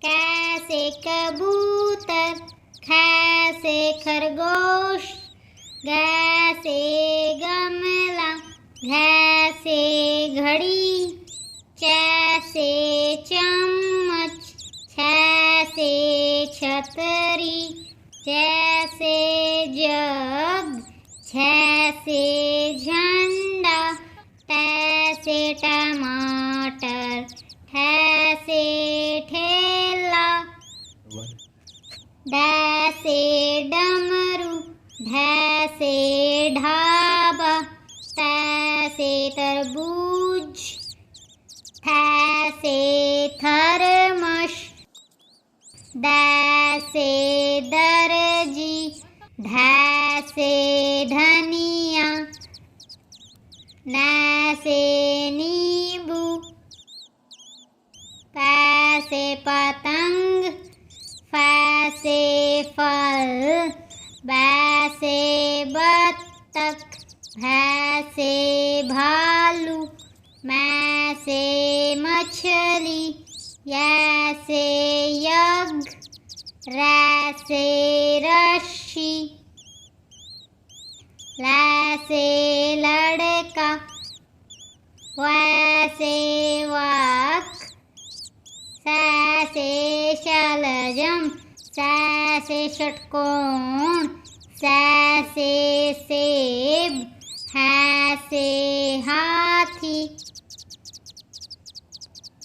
कैसे कबूतर, खैसे खरगोश, गैसे गमला, घैसे घड़ी, चैसे चम्मच, छैसे छतरी, जैसे जग, छैसे झंडा, तैसे टमाटर, ठैसे ठेला, दैसे डमरू, ढैसे ढाबा, तैसे तरबूज, थैसे थर्मस, दैसे दर्जी, धैसे धनिया, नैसे नींबू, पैसे पतंग, फैसे फल, बैसे बत्तख, भैसे भालू, मैसे मछली, यैसे यज्ञ, रैसे रस्सी, लैसे लड़का, वैसे वक, सैसे शलजम, सैसे षटकोण, सैसे सेब, हैसे हाथी,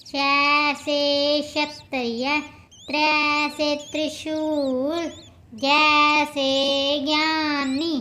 शैसे क्षत्रिय, त्रैसे त्रिशूल, जैसे ज्ञानी।